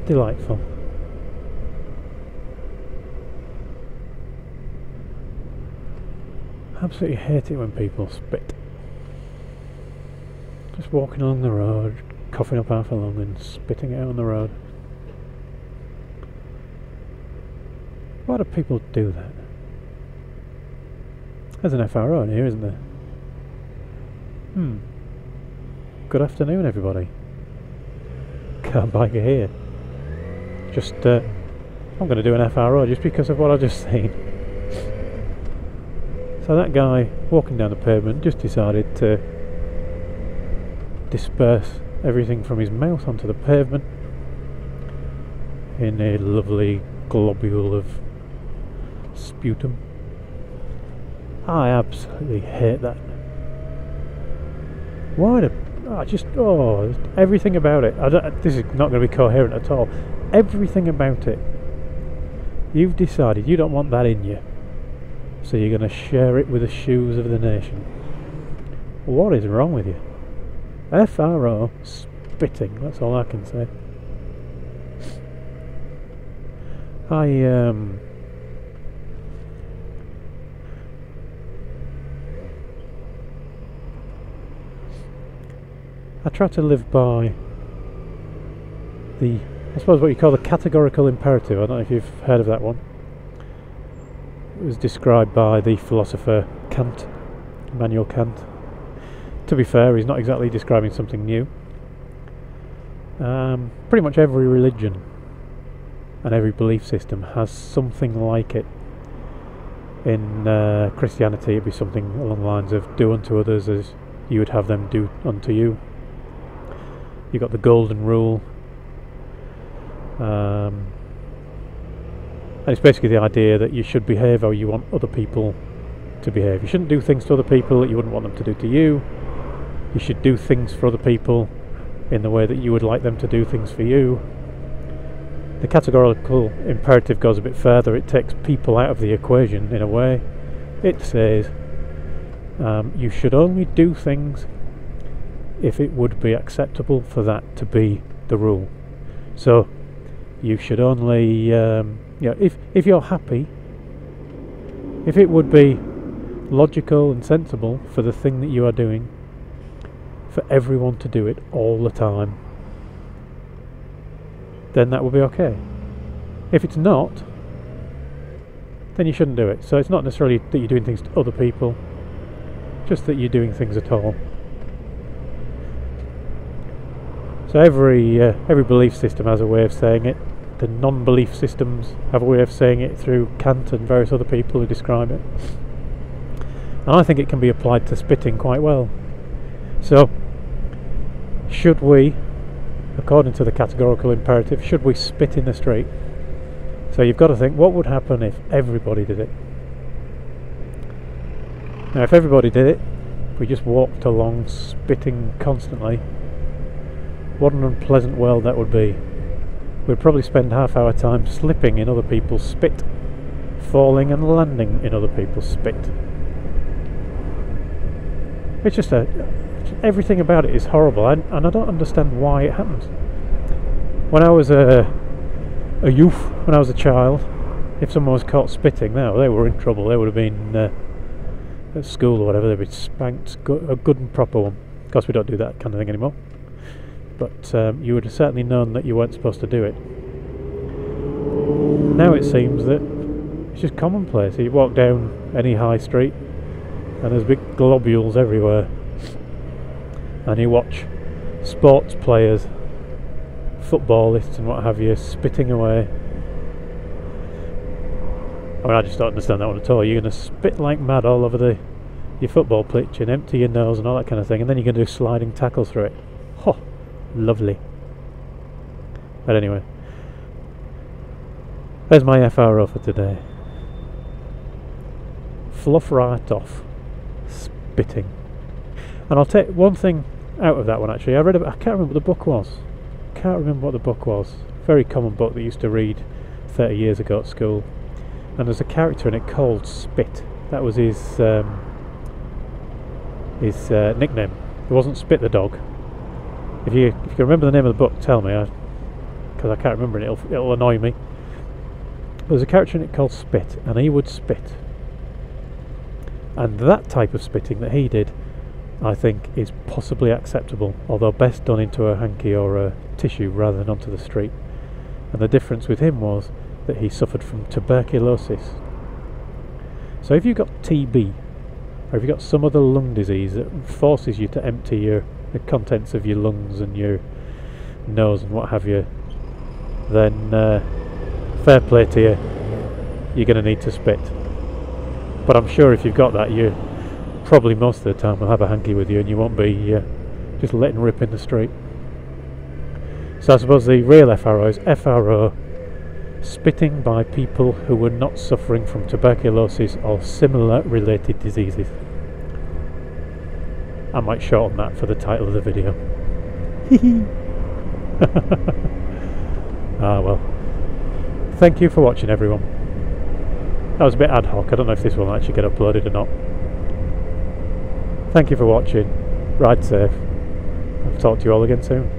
delightful. Absolutely hate it when people spit. Just walking along the road, coughing up half a lung and spitting it out on the road. Why do people do that? There's an FRO in here, isn't there? Good afternoon, everybody. Car biker here. Just, I'm going to do an FRO just because of what I've just seen. So that guy walking down the pavement just decided to disperse everything from his mouth onto the pavement in a lovely globule of sputum. I absolutely hate that. Why do I just everything about it. This is not going to be coherent at all. Everything about it. You've decided you don't want that in you, so you're going to share it with the shoes of the nation. What is wrong with you? FRO spitting, that's all I can say. I try to live by the, I suppose what you call the categorical imperative. I don't know if you've heard of that one. It was described by the philosopher Kant, Immanuel Kant. To be fair, he's not exactly describing something new. Pretty much every religion and every belief system has something like it. In Christianity, it'd be something along the lines of do unto others as you would have them do unto you. You've got the golden rule. And it's basically the idea that you should behave how you want other people to behave. You shouldn't do things to other people that you wouldn't want them to do to you. You should do things for other people in the way that you would like them to do things for you. The categorical imperative goes a bit further. It takes people out of the equation in a way. It says you should only do things if it would be acceptable for that to be the rule. So you should only if you're happy, if it would be logical and sensible for the thing that you are doing for everyone to do it all the time, then that will be okay. If it's not, then you shouldn't do it. So it's not necessarily that you're doing things to other people, just that you're doing things at all. So every belief system has a way of saying it. The non-belief systems have a way of saying it through Kant and various other people who describe it. And I think it can be applied to spitting quite well. So, should we, according to the categorical imperative, should we spit in the street? So you've got to think, what would happen if everybody did it? Now if everybody did it, if we just walked along spitting constantly, what an unpleasant world that would be. We'd probably spend half our time slipping in other people's spit, falling and landing in other people's spit. It's just everything about it is horrible, and I don't understand why it happens. When I was a youth, when I was a child, if someone was caught spitting, now they were in trouble. They would have been at school or whatever. They'd be spanked, a good and proper one. Of course, we don't do that kind of thing anymore. But you would have certainly known that you weren't supposed to do it. Now it seems that it's just commonplace. You walk down any high street and there's big globules everywhere, and you watch sports players, footballists and what have you, spitting away. I mean, I just don't understand that one at all. You're going to spit like mad all over your football pitch and empty your nose and all that kind of thing, and then you're going to do sliding tackles through it. Ho! Lovely. But anyway, there's my FRO for today. Fluff right off. Spitting. And I'll take one thing out of that one actually. I can't remember what the book was. Very common book that I used to read 30 years ago at school. And there's a character in it called Spit. That was his nickname. It wasn't Spit the dog. If you can remember the name of the book, tell me. because I can't remember, and it'll annoy me. There's a character in it called Spit, and he would spit. And that type of spitting that he did, I think, is possibly acceptable, although best done into a hanky or a tissue rather than onto the street. And the difference with him was that he suffered from tuberculosis. So if you've got TB, or if you've got some other lung disease that forces you to empty the contents of your lungs and your nose and what have you, then fair play to you, you're going to need to spit. But I'm sure if you've got that, you probably most of the time will have a hanky with you, and you won't be just letting rip in the street. So I suppose the real FRO is FRO, spitting by people who were not suffering from tuberculosis or similar related diseases. I might shorten that for the title of the video. Ah well. Thank you for watching, everyone. That was a bit ad hoc. I don't know if this will actually get uploaded or not. Thank you for watching. Ride safe. I'll talk to you all again soon.